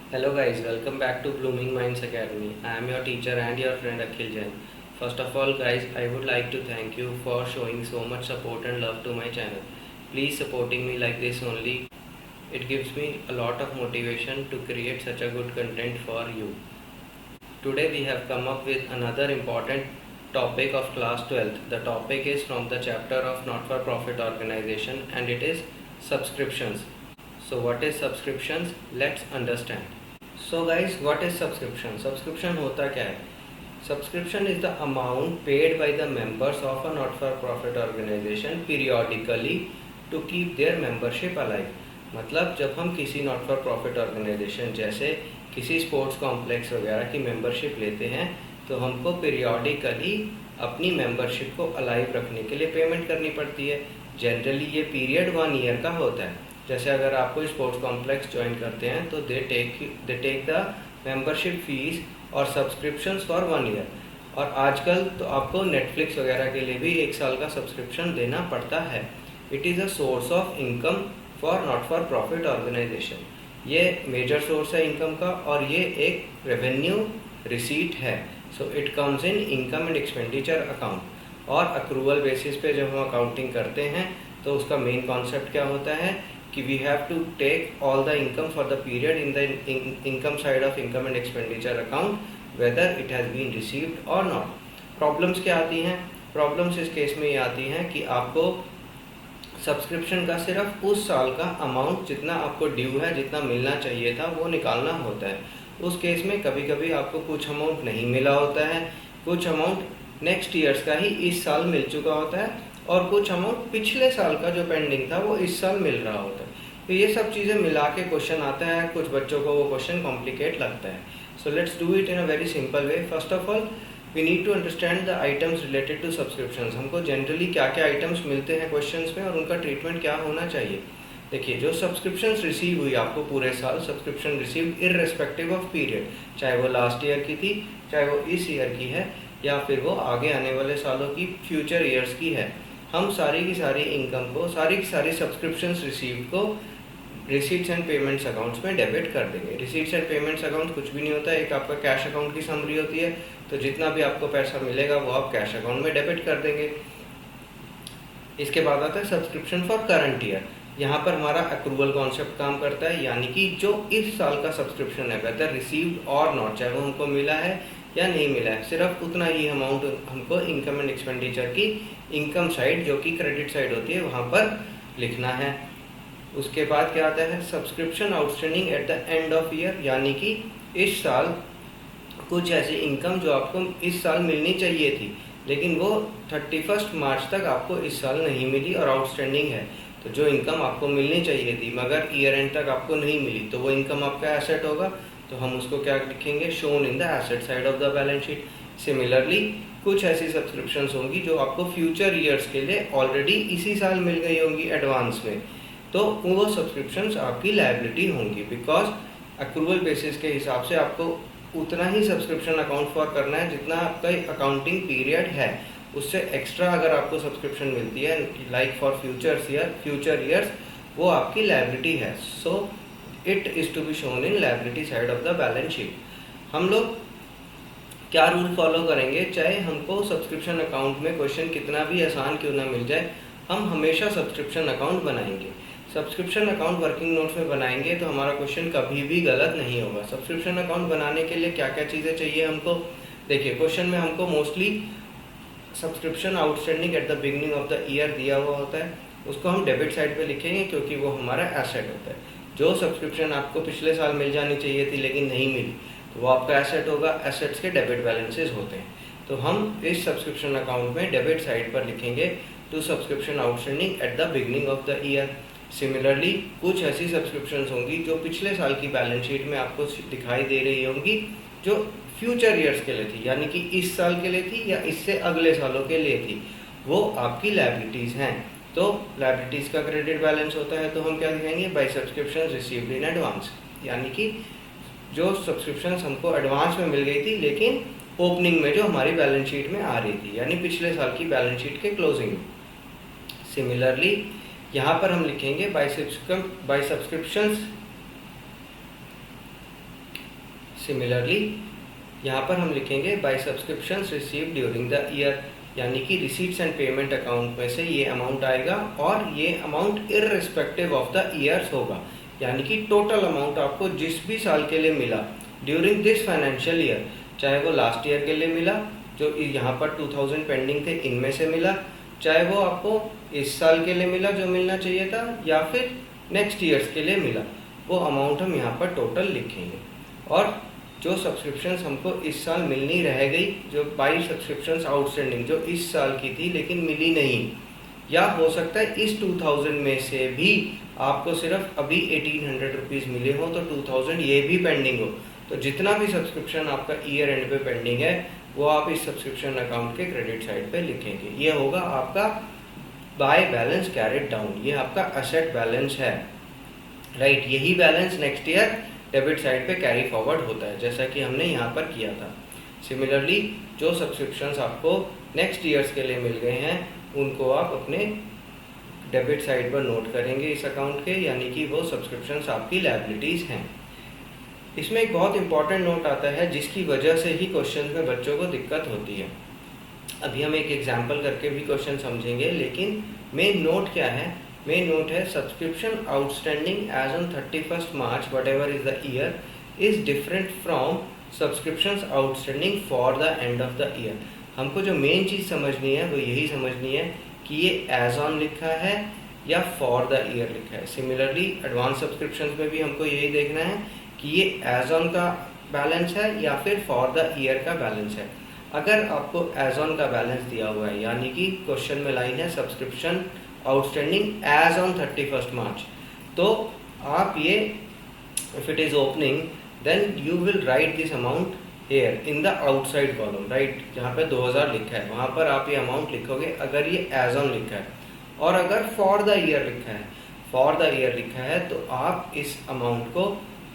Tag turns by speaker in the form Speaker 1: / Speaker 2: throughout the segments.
Speaker 1: Hello guys, welcome back to Blooming Minds Academy. I am your teacher and your friend Akhil Jain. First of all guys, I would like to thank you for showing so much support and love to my channel. Please supporting me like this only. It gives me a lot of motivation to create such a good content for you. Today we have come up with another important topic of class 12th. The topic is from the chapter of not-for-profit organization and it is subscriptions. So what is subscriptions? Let's understand. So guys, what is subscription? Subscription होता क्या है? Subscription is the amount paid by the members of a not-for-profit organization periodically to keep their membership alive. मतलब जब हम किसी not for profit organisation जैसे किसी sports complex वगैरह की मेंबरशिप लेते हैं तो हमको पीरियोडिकली अपनी मेंबरशिप को अलाइव रखने के लिए पेमेंट करनी पड़ती है. जनरली ये पीरियड 1 ईयर का होता है. जैसे अगर आप कोई स्पोर्ट्स कॉम्प्लेक्स ज्वाइन करते हैं तो they take the membership fees और सब्सक्रिप्शंस फॉर 1 ईयर. और आजकल तो आपको नेटफ्लिक्स वगैरह के लिए भी 1 साल का सब्सक्रिप्शन देना पड़ता है. It is a source of income for not for profit organisation. ये मेजर सोर्स है इनकम का और ये एक रेवेन्यू रिसीट है. So it comes in income and expenditure account. और अक्रूवल बेसिस पे जब हम अकाउंटिंग करते हैं तो उसका मेन कॉन्सेप्ट क्या होता है कि we have to take all the income for the period in the income side of income and expenditure account whether it has been received और नॉट. प्रॉब्लम्स क्या आती हैं? प्रॉब्लम्स इस केस में ये आती हैं कि आपको सब्सक्रिप्शन का सिर्फ उस साल का अमाउंट जितना आपको ड्यू है, जितना मिलना चाहिए था, वो निकालना होता है. उस केस में कभी कभी आपको कुछ अमाउंट नहीं मिला होता है, कुछ अमाउंट नेक्स्ट ईयर्स का ही इस साल मिल चुका होता है और कुछ अमाउंट पिछले साल का जो पेंडिंग था वो इस साल मिल रहा होता है. तो ये सब चीज़ें मिला के क्वेश्चन आता है. कुछ बच्चों को वो क्वेश्चन कॉम्प्लिकेट लगता है. So let's do it in a very simple way. First of all we need to understand the items related to subscriptions. हमको जनरली क्या क्या आइटम्स मिलते हैं क्वेश्चंस में और उनका ट्रीटमेंट क्या होना चाहिए. देखिए, जो सब्सक्रिप्शंस रिसीव हुई आपको पूरे साल, subscription receive irrespective of period, चाहे वो लास्ट ईयर की थी, चाहे वो इस ईयर की है या फिर वो आगे आने वाले सालों की फ्यूचर ईयर्स की है, हम सारी की सारी इनकम को, सारी की सारी सब्सक्रिप्शंस रिसीव को रिसीट्स एंड पेमेंट्स अकाउंट्स में डेबिट कर देंगे. रिसीट्स एंड पेमेंट्स अकाउंट कुछ भी नहीं होता है, एक आपका कैश अकाउंट की समरी होती है. तो जितना भी आपको पैसा मिलेगा वो आप कैश अकाउंट में डेबिट कर देंगे. इसके बाद आता है सब्सक्रिप्शन फॉर करंट ईयर. यहाँ पर हमारा अक्रूवल कॉन्सेप्ट काम करता है, यानी कि जो इस साल का सब्सक्रिप्शन है, वेदर रिसीव्ड और नॉट, चाहे वो हमको मिला है या नहीं मिला है, सिर्फ उतना ही अमाउंट हमको इनकम एंड एक्सपेंडिचर की इनकम साइड, जो कि क्रेडिट साइड होती है, वहाँ पर लिखना है. उसके बाद क्या आता है subscription outstanding at the end of year, यानी कि इस साल कुछ ऐसी इनकम जो आपको इस साल मिलनी चाहिए थी लेकिन वो 31 मार्च तक आपको इस साल नहीं मिली और आउटस्टैंडिंग है. तो जो इनकम आपको मिलनी चाहिए थी मगर ईयर एंड तक आपको नहीं मिली, तो वो इनकम आपका एसेट होगा. तो हम उसको क्या लिखेंगे? Shown in the asset side of the balance sheet. Similarly कुछ ऐसी सब्सक्रिप्शंस होंगी जो आपको फ्यूचर ईयर्स के लिए ऑलरेडी इसी साल मिल गई होंगी एडवांस में, तो वो सब्सक्रिप्शंस आपकी लायबिलिटी होंगी. बिकॉज अक्रूवल बेसिस के हिसाब से आपको उतना ही सब्सक्रिप्शन अकाउंट फॉर करना है जितना आपका अकाउंटिंग पीरियड है. उससे एक्स्ट्रा अगर आपको सब्सक्रिप्शन मिलती है लाइक फॉर फ्यूचर ईयर्स, वो आपकी लायबिलिटी है. So it is to be shown in liability side of the balance sheet. हम लोग क्या रूल फॉलो करेंगे, चाहे हमको सब्सक्रिप्शन अकाउंट में क्वेश्चन कितना भी आसान क्यों ना मिल जाए, हम हमेशा सब्सक्रिप्शन अकाउंट बनाएंगे. सब्सक्रिप्शन अकाउंट वर्किंग नोट्स में बनाएंगे तो हमारा क्वेश्चन कभी भी गलत नहीं होगा. सब्सक्रिप्शन अकाउंट बनाने के लिए क्या क्या चीज़ें चाहिए हमको? देखिए, क्वेश्चन में हमको mostly subscription outstanding at the beginning of the year दिया हुआ होता है, उसको हम डेबिट साइड पे लिखेंगे क्योंकि वो हमारा एसेट होता है. जो सब्सक्रिप्शन आपको पिछले साल मिल जानी चाहिए थी लेकिन नहीं मिली, तो वो आपका एसेट होगा. एसेट्स के डेबिट बैलेंसेस होते हैं. तो हम इस सब्सक्रिप्शन अकाउंट में डेबिट साइड पर लिखेंगे to subscription outstanding at the beginning of the year. Similarly कुछ ऐसी सब्सक्रिप्शंस होंगी जो पिछले साल की बैलेंस शीट में आपको दिखाई दे रही होंगी जो फ्यूचर ईयर्स के लिए थी, यानी कि इस साल के लिए थी या इससे अगले सालों के लिए थी, वो आपकी लायबिलिटीज़ हैं. तो लायबिलिटीज़ का क्रेडिट बैलेंस होता है, तो हम क्या दिखाएंगे? By subscription received in advance, यानी कि जो सब्सक्रिप्शंस हमको एडवांस में मिल गई थी लेकिन ओपनिंग में जो हमारी बैलेंस शीट में आ रही थी, यानी पिछले साल की बैलेंस शीट के क्लोजिंग में. सिमिलरली यहाँ पर हम लिखेंगे बाय सब्सक्रिप्शंस सिमिलरली यहाँ पर हम लिखेंगे by subscriptions received during the year, यानी कि रिसीट्स एंड पेमेंट अकाउंट में से ये अमाउंट आएगा और ये amount irrespective of the years होगा, यानी कि टोटल अमाउंट आपको जिस भी साल के लिए मिला ड्यूरिंग दिस फाइनेंशियल ईयर, चाहे वो लास्ट ईयर के लिए मिला जो यहाँ पर 2000 पेंडिंग थे इनमें से मिला, चाहे वो आपको इस साल के लिए मिला जो मिलना चाहिए था, या फिर नेक्स्ट ईयर्स के लिए मिला, वो अमाउंट हम यहाँ पर टोटल लिखेंगे। और जो सब्सक्रिप्शंस हमको इस साल मिलनी रह गई, जो बाई सब्सक्रिप्शंस आउटस्टैंडिंग जो इस साल की थी लेकिन मिली नहीं, या हो सकता है इस 2000 में से भी आपको सिर्फ अभी 1800 रुपीज़ मिले हो तो 2000 ये भी पेंडिंग हो, तो जितना भी सब्सक्रिप्शन आपका ईयर एंड पे पेंडिंग है वो आप इस सब्सक्रिप्शन अकाउंट के क्रेडिट साइड पे लिखेंगे। ये होगा आपका बाय बैलेंस कैरिड डाउन, ये आपका असेट बैलेंस है, राइट। यही balance next year debit side पे कैरी फॉरवर्ड होता है, जैसा कि हमने यहाँ पर किया था। सिमिलरली जो सब्सक्रिप्शंस आपको नेक्स्ट ईयर्स के लिए मिल गए हैं उनको आप अपने डेबिट साइड पर नोट करेंगे इस अकाउंट के, यानी कि वो सब्सक्रिप्शंस आपकी लायबिलिटीज़ हैं। इसमें एक बहुत इंपॉर्टेंट नोट आता है जिसकी वजह से ही क्वेश्चन में बच्चों को दिक्कत होती है। अभी हम एक एग्जाम्पल करके भी क्वेश्चन समझेंगे, लेकिन मेन नोट क्या है? मेन नोट है subscription outstanding as on 31st March whatever is the year is different from subscriptions outstanding for the end of the year. हमको जो मेन चीज़ समझनी है वो यही समझनी है कि ये एज ऑन लिखा है या फॉर द ईयर लिखा है। सिमिलरली एडवांस सब्सक्रिप्शंस में भी हमको यही देखना है कि ये एज ऑन का बैलेंस है या फिर फॉर द ईयर का बैलेंस है। अगर आपको एज ऑन का बैलेंस दिया हुआ है, यानी कि क्वेश्चन में लाइन है subscription outstanding as on 31st March, तो आप ये if it is opening then you will write this amount here in the outside column, right. जहाँ पे 2000 लिखा है वहाँ पर आप ये अमाउंट लिखोगे अगर ये एज ऑन लिखा है, और अगर फॉर द ईयर लिखा है, फॉर द ईयर लिखा है तो आप इस अमाउंट को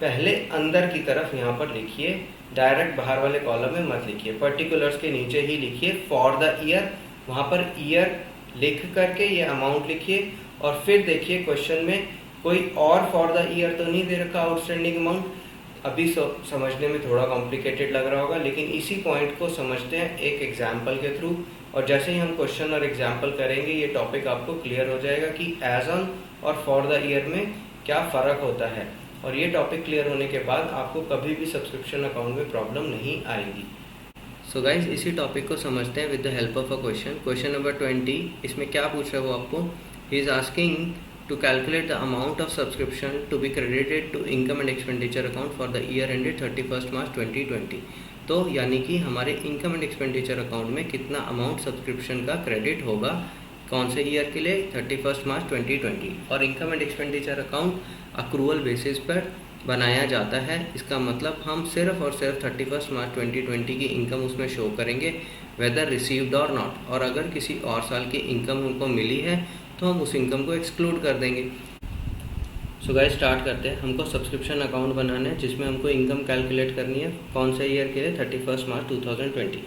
Speaker 1: पहले अंदर की तरफ यहाँ पर लिखिए, डायरेक्ट बाहर वाले कॉलम में मत लिखिए, पर्टिकुलर्स के नीचे ही लिखिए फॉर द ईयर, वहाँ पर ईयर लिख करके ये अमाउंट लिखिए, और फिर देखिए क्वेश्चन में कोई और फॉर द ईयर तो नहीं दे रखा आउटस्टैंडिंग अमाउंट। अभी समझने में थोड़ा कॉम्प्लिकेटेड लग रहा होगा, लेकिन इसी पॉइंट को समझते हैं एक एग्जाम्पल के थ्रू, और जैसे ही हम क्वेश्चन और एग्जाम्पल करेंगे ये टॉपिक आपको क्लियर हो जाएगा कि एज ऑन और फॉर द ईयर में क्या फ़र्क होता है। और ये टॉपिक क्लियर होने के बाद आपको कभी भी सब्सक्रिप्शन अकाउंट में प्रॉब्लम नहीं आएगी। सो गाइज इसी टॉपिक को समझते हैं with the help of a question number 20। इसमें क्या पूछ रहा है वो आपको, he is asking to calculate the amount of subscription to be credited to income and expenditure account for the year ended 31st March 2020। तो यानी कि हमारे इनकम एंड एक्सपेंडिचर अकाउंट में कितना अमाउंट सब्सक्रिप्शन का क्रेडिट होगा, कौन से ईयर के लिए, 31st March 2020। और income and expenditure account accrual basis पर बनाया जाता है, इसका मतलब हम सिर्फ और सिर्फ 31st March 2020 की इनकम उसमें शो करेंगे वेदर रिसीव्ड और नॉट, और अगर किसी और साल की इनकम उनको मिली है तो हम उस इनकम को एक्सक्लूड कर देंगे। सो गाइस स्टार्ट करते हैं। हमको सब्सक्रिप्शन अकाउंट बनाना है जिसमें हमको इनकम कैलकुलेट करनी है, कौन से ईयर के लिए, 31st March 2020।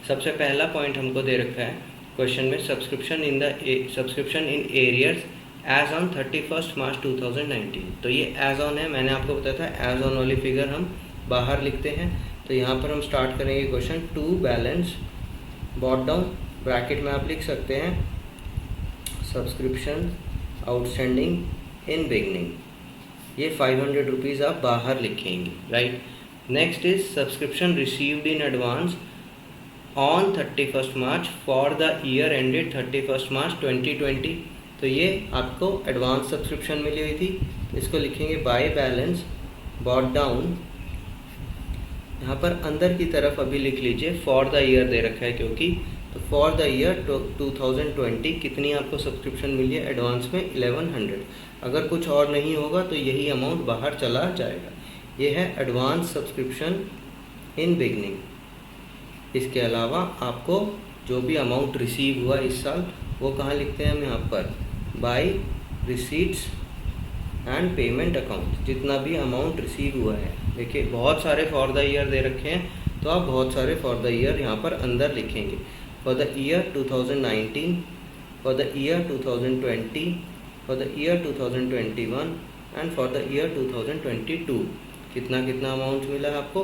Speaker 1: सबसे पहला पॉइंट हमको दे रखा है क्वेश्चन में subscription in arrears as on 31st March 2019। तो ये एज ऑन है, मैंने आपको बताया था एज ऑन वाली फिगर हम बाहर लिखते हैं। तो यहाँ पर हम स्टार्ट करेंगे question, to balance brought down bracket में आप लिख सकते हैं सब्सक्रिप्शन आउटस्टैंडिंग इन बिगनिंग, ये 500 रुपीज़ आप बाहर लिखेंगे, right. Next is subscription received in advance on 31st March for the year ended 31st March 2020। तो ये आपको एडवांस सब्सक्रिप्शन मिली हुई थी, तो इसको लिखेंगे बाय बैलेंस बॉट डाउन। यहाँ पर अंदर की तरफ अभी लिख लीजिए फॉर द ईयर दे रखा है क्योंकि, तो फॉर द ईयर 2020 कितनी आपको सब्सक्रिप्शन मिली है एडवांस में, 1100। अगर कुछ और नहीं होगा तो यही अमाउंट बाहर चला जाएगा। ये है एडवांस सब्सक्रिप्शन इन बिगनिंग। इसके अलावा आपको जो भी अमाउंट रिसीव हुआ इस साल वो कहाँ लिखते हैं हम यहाँ पर, by receipts and payment account, जितना भी अमाउंट रिसीव हुआ है। देखिए बहुत सारे फॉर द ईयर दे रखे हैं, तो आप बहुत सारे फॉर द ईयर यहाँ पर अंदर लिखेंगे, for the year 2019, for the year 2020, for the year 2021 and for the year 2022। कितना कितना अमाउंट मिला है आपको,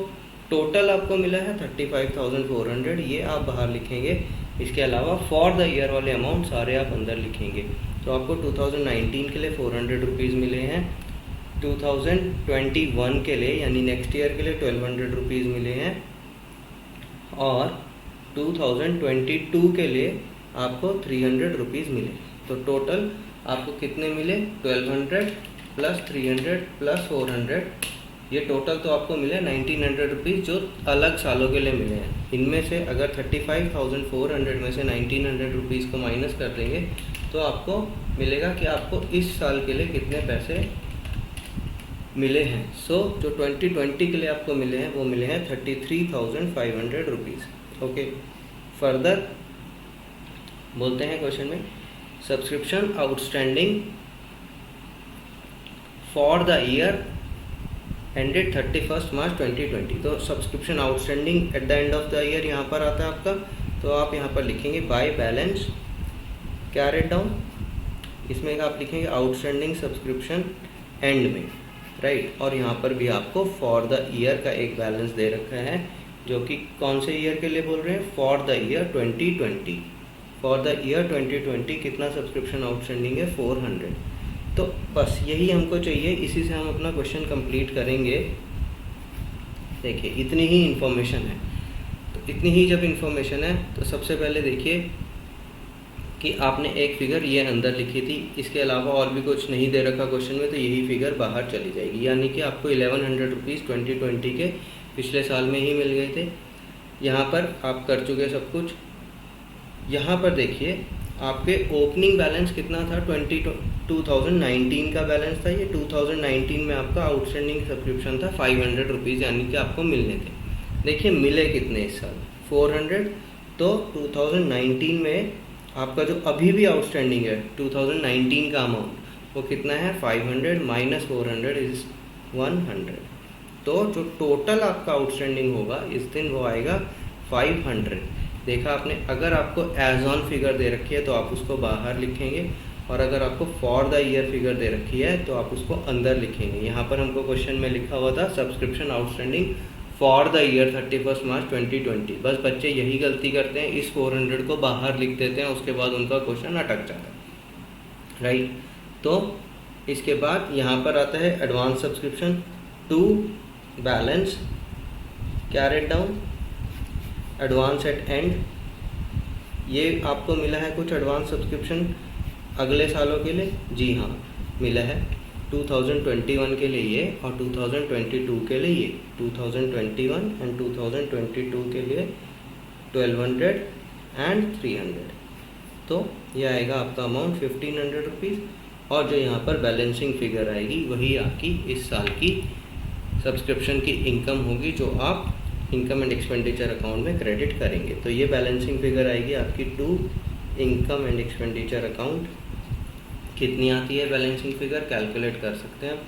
Speaker 1: टोटल आपको मिला है 35,400, ये आप बाहर लिखेंगे। इसके अलावा फॉर द ईयर वाले अमाउंट सारे आप अंदर लिखेंगे। तो आपको 2019 के लिए 400 रुपीज़ मिले हैं, 2021 के लिए यानी नेक्स्ट ईयर के लिए 1200 रुपीज़ मिले हैं, और 2022 के लिए आपको 300 रुपीज़ मिले। तो टोटल आपको कितने मिले? 1200 प्लस 300 प्लस 400, ये टोटल तो आपको मिले 1900 रुपीज़, जो अलग सालों के लिए मिले हैं। इनमें से अगर 35,400 में से 1900 रुपीज़ को माइनस कर देंगे तो आपको मिलेगा कि आपको इस साल के लिए कितने पैसे मिले हैं। सो जो 2020 के लिए आपको मिले हैं वो मिले हैं 33,500 रुपीज़। ओके, फर्दर बोलते हैं क्वेश्चन में, subscription outstanding for the year ended 31 मार्च 2020। तो subscription outstanding at the end of the year यहाँ पर आता है आपका, तो आप यहाँ पर लिखेंगे बाय बैलेंस कैरेड डाउन, इसमें आप लिखेंगे आउटस्टैंडिंग सब्सक्रिप्शन एंड में, राइट। और यहाँ पर भी आपको फॉर द ईयर का एक बैलेंस दे रखा है, जो कि कौन से ईयर के लिए बोल रहे हैं? For the year 2020। For the year 2020 कितना सब्सक्रिप्शन आउटस्टैंडिंग है? 400। तो बस यही हमको चाहिए, इसी से हम अपना क्वेश्चन कंप्लीट करेंगे। देखिए इतनी ही इन्फॉर्मेशन है। तो इतनी ही जब इन्फॉर्मेशन है तो सबसे पहले देखिए कि आपने एक फिगर ये अंदर लिखी थी, इसके अलावा और भी कुछ नहीं दे रखा क्वेश्चन में, तो यही फिगर बाहर चली जाएगी। यानी कि आपको 1100 रुपीज़ 2020 के पिछले साल में ही मिल गए थे। यहाँ पर आप कर चुके सब कुछ। यहाँ पर देखिए आपके ओपनिंग बैलेंस कितना था? 2019 का बैलेंस था ये। 2019 में आपका आउटस्टैंडिंग सब्सक्रिप्शन था 500 रुपीज़, यानी कि आपको मिलने थे। देखिए मिले कितने इस साल? 400। तो 2019 में आपका जो अभी भी आउटस्टैंडिंग है 2019 का अमाउंट वो कितना है? 500 माइनस 400 इज 100। तो जो टोटल आपका आउटस्टैंडिंग होगा इस दिन वो आएगा 500। देखा आपने, अगर आपको एज ऑन फिगर दे रखी है तो आप उसको बाहर लिखेंगे, और अगर आपको फॉर द ईयर फिगर दे रखी है तो आप उसको अंदर लिखेंगे। यहाँ पर हमको क्वेश्चन में लिखा हुआ था subscription outstanding for the year 31 मार्च 2020। बस बच्चे यही गलती करते हैं, इस 400 को बाहर लिख देते हैं, उसके बाद उनका क्वेश्चन अटक जाता है, राइट। तो इसके बाद यहाँ पर आता है advance subscription to balance carried down advance at end. ये आपको मिला है कुछ एडवांस सब्सक्रिप्शन अगले सालों के लिए? जी हाँ, मिला है 2021 के लिए ये, और 2022 के लिए ये। 2021 एंड 2022 के लिए 1200 एंड 300। तो ये आएगा आपका अमाउंट 1500 रुपीज़, और जो यहाँ पर बैलेंसिंग फिगर आएगी वही आपकी इस साल की सब्सक्रिप्शन की इनकम होगी, जो आप इनकम एंड एक्सपेंडिचर अकाउंट में क्रेडिट करेंगे। तो ये बैलेंसिंग फिगर आएगी आपकी to income and expenditure account. कितनी आती है बैलेंसिंग फिगर? कैलकुलेट कर सकते हैं आप।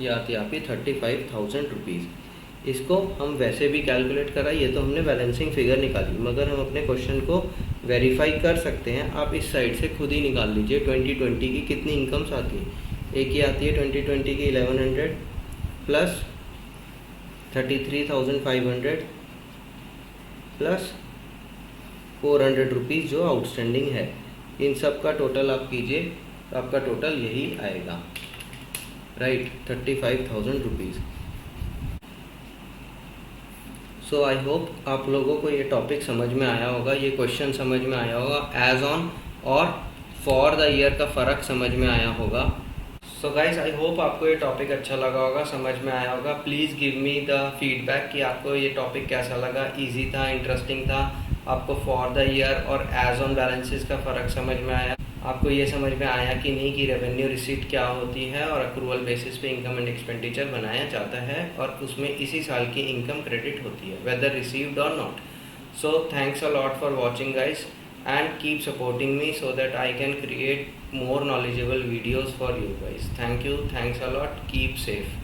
Speaker 1: ये आती है आपकी 35,000 रुपीज़। इसको हम वैसे भी कैलकुलेट करा, ये तो हमने बैलेंसिंग फिगर निकाली, मगर हम अपने क्वेश्चन को वेरीफाई कर सकते हैं। आप इस साइड से खुद ही निकाल लीजिए 2020 की कितनी इनकम्स आती है। एक ही आती है 2020 की 1100 प्लस 33,500 प्लस 400 रुपीज़ जो आउटस्टैंडिंग है। इन सब का टोटल आप कीजिए तो आपका टोटल यही आएगा, right, 35,000 rupees. So I hope आप लोगों को ये टॉपिक समझ में आया होगा, ये क्वेश्चन समझ में आया होगा, एज ऑन और फॉर द ईयर का फ़र्क समझ में आया होगा। सो गाइस आई होप आपको ये टॉपिक अच्छा लगा होगा, समझ में आया होगा। Please give me the feedback कि आपको ये टॉपिक कैसा लगा, इजी था, इंटरेस्टिंग था, आपको फॉर द ईयर और एज ऑन बैलेंसेस का फ़र्क समझ में आया, आपको ये समझ में आया कि नहीं कि रेवेन्यू रिसीट क्या होती है और अक्रूवल बेसिस पे इनकम एंड एक्सपेंडिचर बनाया जाता है, और उसमें इसी साल की इनकम क्रेडिट होती है वेदर रिसीव्ड और not. So thanks a lot for watching guys, and keep supporting me so that I can create more knowledgeable videos for you guys. Thank you, thanks a lot, keep safe.